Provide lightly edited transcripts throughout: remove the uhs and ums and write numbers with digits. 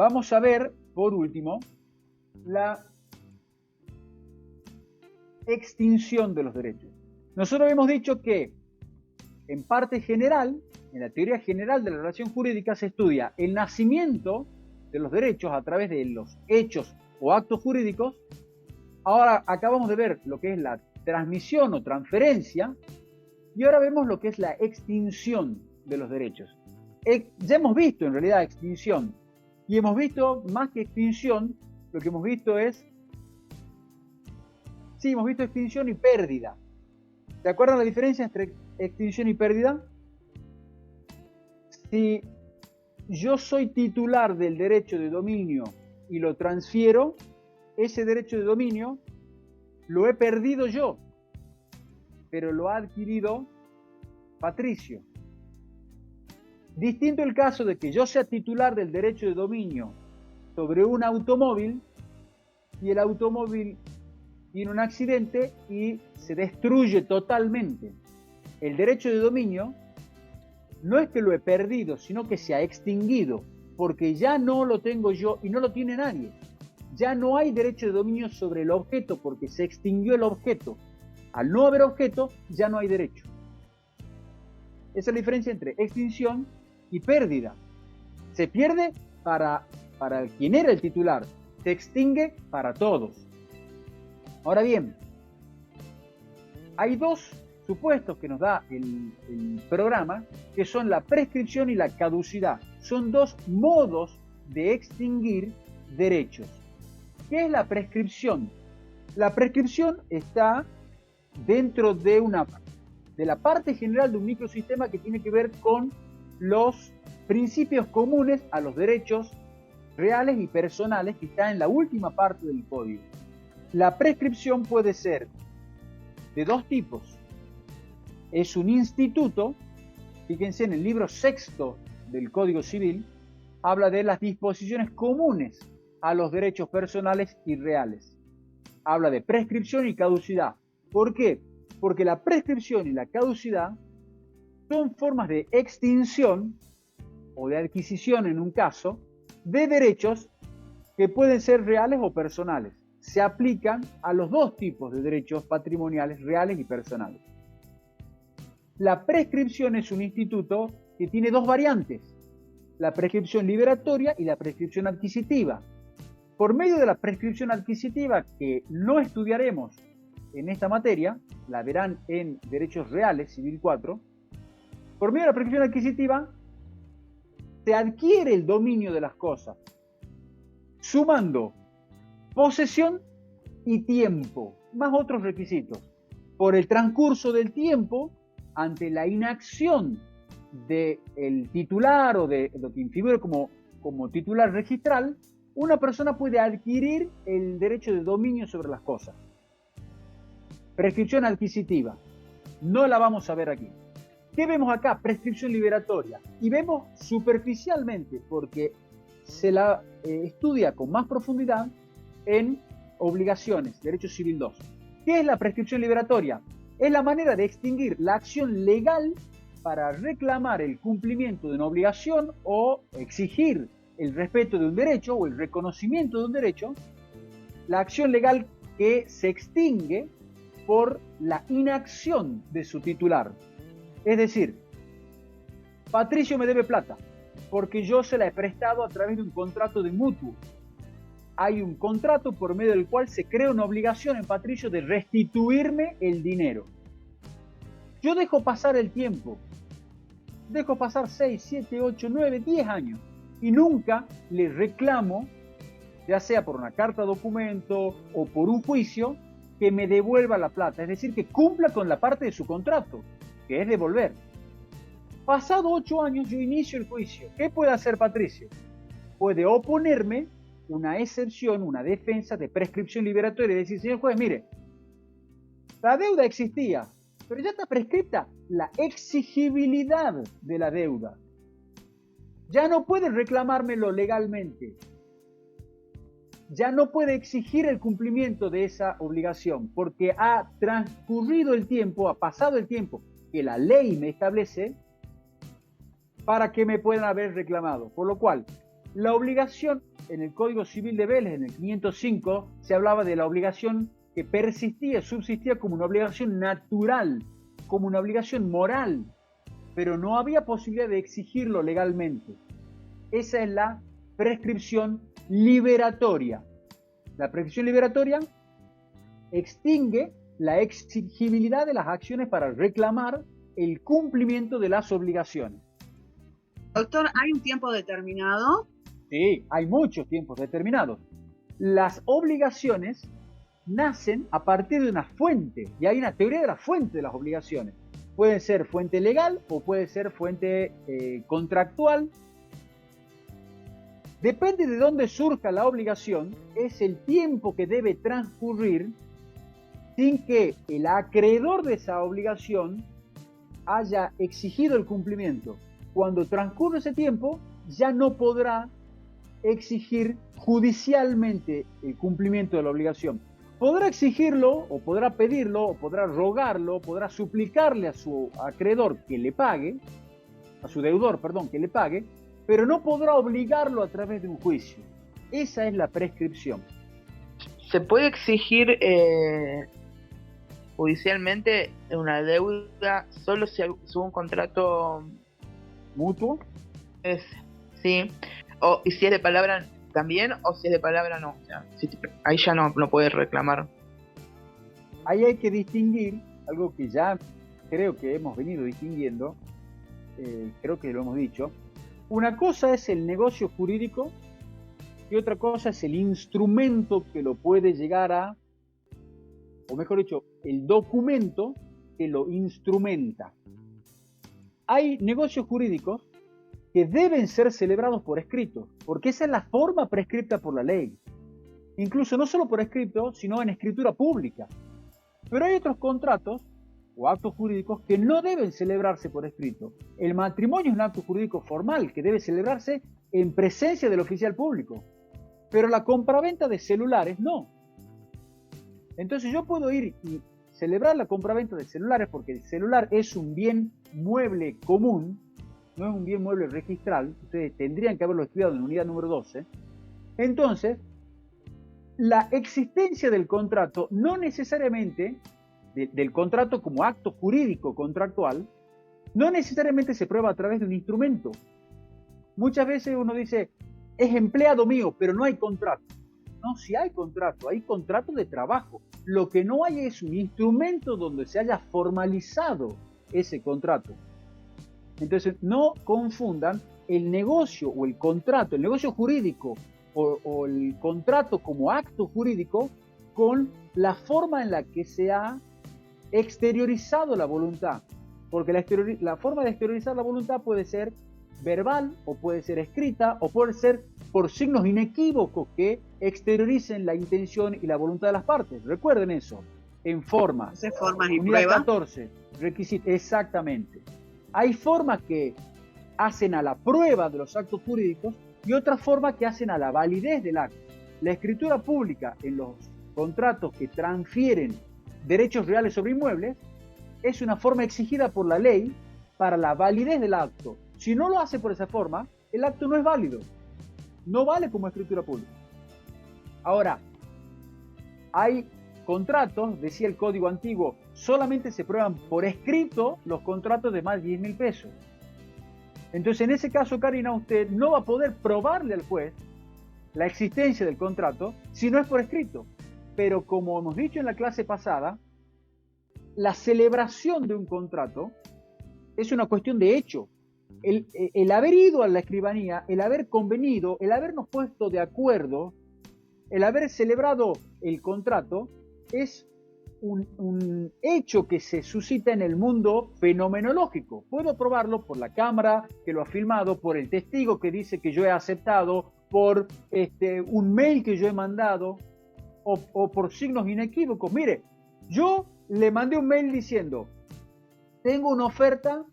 vamos a ver, por último, la extinción de los derechos. Nosotros hemos dicho que, en parte general, en la teoría general de la relación jurídica, se estudia el nacimiento de los derechos a través de los hechos o actos jurídicos. Ahora acabamos de ver lo que es la transmisión o transferencia, y ahora vemos lo que es la extinción de los derechos. Ya hemos visto en realidad extinción, y hemos visto más que extinción, lo que hemos visto es, sí, hemos visto extinción y pérdida. ¿Se acuerdan la diferencia entre extinción y pérdida? Si yo soy titular del derecho de dominio y lo transfiero, ese derecho de dominio lo he perdido yo, pero lo ha adquirido Patricio. Distinto el caso de que yo sea titular del derecho de dominio sobre un automóvil y el automóvil tiene un accidente y se destruye totalmente. El derecho de dominio no es que lo he perdido, sino que se ha extinguido, porque ya no lo tengo yo y no lo tiene nadie. Ya no hay derecho de dominio sobre el objeto porque se extinguió el objeto. Al no haber objeto, ya no hay derecho. Esa es la diferencia entre extinción y pérdida. Se pierde para quien era el titular, se extingue para todos. Ahora bien, hay dos supuestos que nos da el programa, que son la prescripción y la caducidad. Son dos modos de extinguir derechos. ¿Qué es la prescripción? La prescripción está dentro de la parte general de un microsistema que tiene que ver con los principios comunes a los derechos reales y personales, que está en la última parte del código. La prescripción puede ser de dos tipos. Es un instituto, fíjense en el libro sexto del Código Civil, habla de las disposiciones comunes a los derechos personales y reales. Habla de prescripción y caducidad. ¿Por qué? Porque la prescripción y la caducidad son formas de extinción o de adquisición, en un caso, de derechos que pueden ser reales o personales. Se aplican a los dos tipos de derechos patrimoniales, reales y personales. La prescripción es un instituto que tiene dos variantes: la prescripción liberatoria y la prescripción adquisitiva. Por medio de la prescripción adquisitiva, que no estudiaremos en esta materia, la verán en Derechos Reales, Civil 4, por medio de la prescripción adquisitiva se adquiere el dominio de las cosas, sumando posesión y tiempo, más otros requisitos. Por el transcurso del tiempo, ante la inacción del titular o de quien figure como titular registral, una persona puede adquirir el derecho de dominio sobre las cosas. Prescripción adquisitiva, no la vamos a ver aquí. ¿Qué vemos acá? Prescripción liberatoria. Y vemos superficialmente, porque se la estudia con más profundidad en obligaciones, Derecho Civil 2. ¿Qué es la prescripción liberatoria? Es la manera de extinguir la acción legal para reclamar el cumplimiento de una obligación o exigir el respeto de un derecho o el reconocimiento de un derecho, la acción legal que se extingue por la inacción de su titular. Es decir, Patricio me debe plata porque yo se la he prestado a través de un contrato de mutuo. Hay un contrato por medio del cual se crea una obligación en Patricio de restituirme el dinero. Yo dejo pasar el tiempo, dejo pasar 6, 7, 8, 9, 10 años y nunca le reclamo, ya sea por una carta documento o por un juicio, que me devuelva la plata, es decir, que cumpla con la parte de su contrato, que es devolver. Pasado 8 años yo inicio el juicio. ¿Qué puede hacer Patricio? Puede oponerme una excepción, una defensa de prescripción liberatoria y decir: señor juez, mire, la deuda existía, pero ya está prescripta la exigibilidad de la deuda. Ya no puede reclamármelo legalmente. Ya no puede exigir el cumplimiento de esa obligación, porque ha transcurrido el tiempo, ha pasado el tiempo que la ley me establece para que me puedan haber reclamado. Por lo cual, la obligación en el Código Civil de Vélez, en el 505, se hablaba de la obligación que persistía, subsistía como una obligación natural, como una obligación moral, pero no había posibilidad de exigirlo legalmente. Esa es la prescripción liberatoria. La prescripción liberatoria extingue la exigibilidad de las acciones para reclamar el cumplimiento de las obligaciones. Doctor, ¿hay un tiempo determinado? Sí, hay muchos tiempos determinados. Las obligaciones nacen a partir de una fuente, y hay una teoría de la fuente de las obligaciones. Puede ser fuente legal o puede ser fuente contractual. Depende de dónde surja la obligación, es el tiempo que debe transcurrir sin que el acreedor de esa obligación haya exigido el cumplimiento. Cuando transcurre ese tiempo, ya no podrá exigir judicialmente el cumplimiento de la obligación. Podrá exigirlo, o podrá pedirlo, o podrá rogarlo, podrá suplicarle a su acreedor que le pague, a su deudor, perdón, que le pague, pero no podrá obligarlo a través de un juicio. Esa es la prescripción. ¿Se puede exigir judicialmente una deuda solo si hubo un contrato ¿Mutuo? Sí, y si es de palabra también, o si es de palabra no? O sea, ahí ya no puede reclamar. Ahí hay que distinguir algo que ya creo que hemos venido distinguiendo, creo que lo hemos dicho. Una cosa es el negocio jurídico y otra cosa es el instrumento que lo puede llegar a, o mejor dicho, el documento que lo instrumenta. Hay negocios jurídicos que deben ser celebrados por escrito, porque esa es la forma prescripta por la ley. Incluso no solo por escrito, sino en escritura pública. Pero hay otros contratos o actos jurídicos que no deben celebrarse por escrito. El matrimonio es un acto jurídico formal que debe celebrarse en presencia del oficial público. Pero la compraventa de celulares no. Entonces yo puedo ir y celebrar la compraventa de celulares porque el celular es un bien mueble común, no es un bien mueble registral. Ustedes tendrían que haberlo estudiado en la unidad número 12. Entonces, la existencia del contrato no necesariamente, del contrato como acto jurídico contractual, no necesariamente se prueba a través de un instrumento. Muchas veces uno dice, es empleado mío, pero no hay contrato. No, sí hay contrato de trabajo. Lo que no hay es un instrumento donde se haya formalizado ese contrato. Entonces, no confundan el negocio o el contrato, el negocio jurídico o el contrato como acto jurídico con la forma en la que se ha exteriorizado la voluntad. Porque la forma de exteriorizar la voluntad puede ser verbal, o puede ser escrita, o puede ser por signos inequívocos que exterioricen la intención y la voluntad de las partes. Recuerden eso, en formas. ¿De formas y unidad pruebas? 14, requisitos, exactamente. Hay formas que hacen a la prueba de los actos jurídicos y otras formas que hacen a la validez del acto. La escritura pública en los contratos que transfieren derechos reales sobre inmuebles es una forma exigida por la ley para la validez del acto. Si no lo hace por esa forma, el acto no es válido. No vale como escritura pública. Ahora, hay contratos, decía el código antiguo, solamente se prueban por escrito los contratos de más de 10.000 pesos. Entonces, en ese caso, Karina, usted no va a poder probarle al juez la existencia del contrato si no es por escrito. Pero como hemos dicho en la clase pasada, la celebración de un contrato es una cuestión de hecho. El haber ido a la escribanía, el haber convenido, el habernos puesto de acuerdo, el haber celebrado el contrato es un hecho que se suscita en el mundo fenomenológico. Puedo probarlo por la cámara que lo ha filmado, por el testigo que dice que yo he aceptado, por un mail que yo he mandado, o por signos inequívocos. Mire, yo le mandé un mail diciendo, tengo una oferta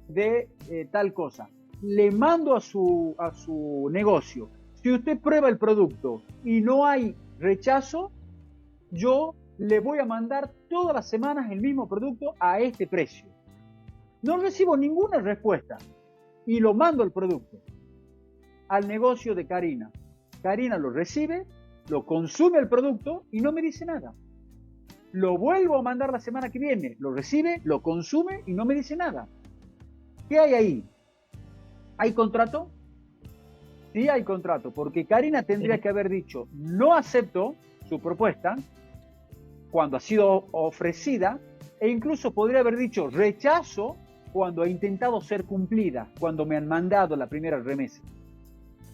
de tal cosa. Le mando a su negocio. Si usted prueba el producto y no hay rechazo, yo le voy a mandar todas las semanas el mismo producto a este precio. No recibo ninguna respuesta y lo mando el producto al negocio de Karina. Karina lo recibe, lo consume el producto y no me dice nada. Lo vuelvo a mandar la semana que viene, lo recibe, lo consume y no me dice nada. ¿Qué hay ahí? ¿Hay contrato? Sí hay contrato, porque Karina tendría que haber dicho, no acepto su propuesta cuando ha sido ofrecida, e incluso podría haber dicho rechazo cuando ha intentado ser cumplida, cuando me han mandado la primera remesa.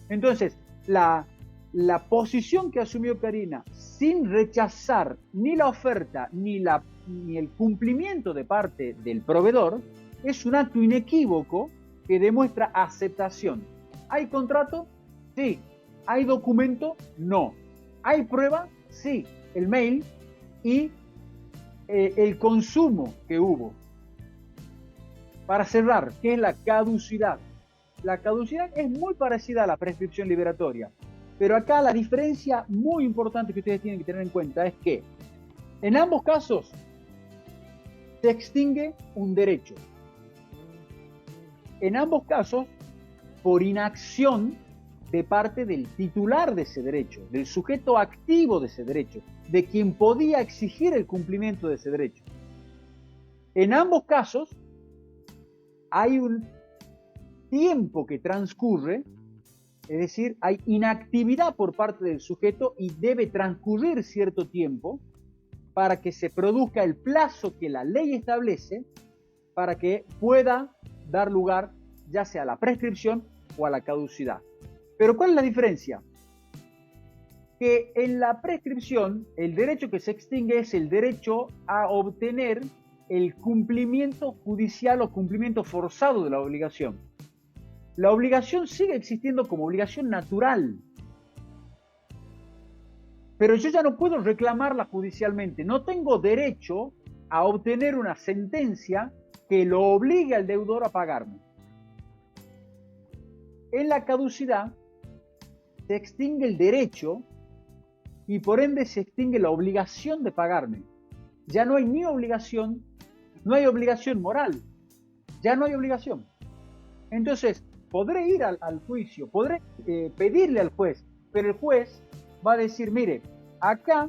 Entonces, la posición que asumió Karina, sin rechazar ni la oferta ni el cumplimiento de parte del proveedor, es un acto inequívoco que demuestra aceptación. ¿Hay contrato? Sí. ¿Hay documento? No. ¿Hay prueba? Sí. El mail y el consumo que hubo. Para cerrar, ¿qué es la caducidad? La caducidad es muy parecida a la prescripción liberatoria, pero acá la diferencia muy importante que ustedes tienen que tener en cuenta es que en ambos casos se extingue un derecho. En ambos casos, por inacción de parte del titular de ese derecho, del sujeto activo de ese derecho, de quien podía exigir el cumplimiento de ese derecho. En ambos casos, hay un tiempo que transcurre, es decir, hay inactividad por parte del sujeto y debe transcurrir cierto tiempo para que se produzca el plazo que la ley establece para que pueda dar lugar ya sea a la prescripción o a la caducidad. Pero ¿cuál es la diferencia? Que en la prescripción el derecho que se extingue es el derecho a obtener el cumplimiento judicial o cumplimiento forzado de la obligación. La obligación sigue existiendo como obligación natural, pero yo ya no puedo reclamarla judicialmente. No tengo derecho a obtener una sentencia que lo obligue al deudor a pagarme. En la caducidad se extingue el derecho y por ende se extingue la obligación de pagarme. Ya no hay ni obligación, no hay obligación moral, ya no hay obligación. Entonces, podré ir al juicio, podré pedirle al juez, pero el juez va a decir, mire, acá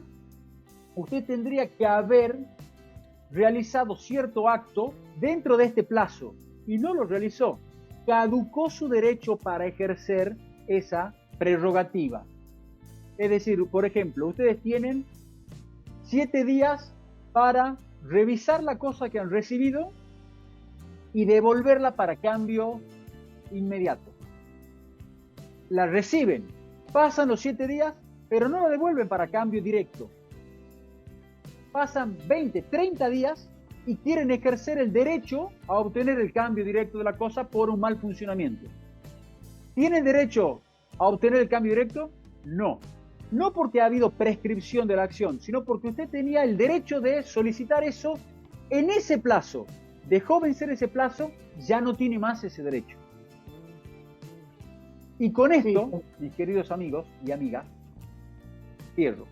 usted tendría que haber realizado cierto acto dentro de este plazo y no lo realizó. Caducó su derecho para ejercer esa prerrogativa. Es decir, por ejemplo, ustedes tienen 7 días para revisar la cosa que han recibido y devolverla para cambio inmediato. La reciben, pasan los 7 días, pero no la devuelven para cambio directo. Pasan 20, 30 días y quieren ejercer el derecho a obtener el cambio directo de la cosa por un mal funcionamiento. ¿Tienen derecho a obtener el cambio directo? No. No porque ha habido prescripción de la acción, sino porque usted tenía el derecho de solicitar eso en ese plazo. Dejó vencer ese plazo, ya no tiene más ese derecho. Y con esto, mis queridos amigos y amigas, cierro.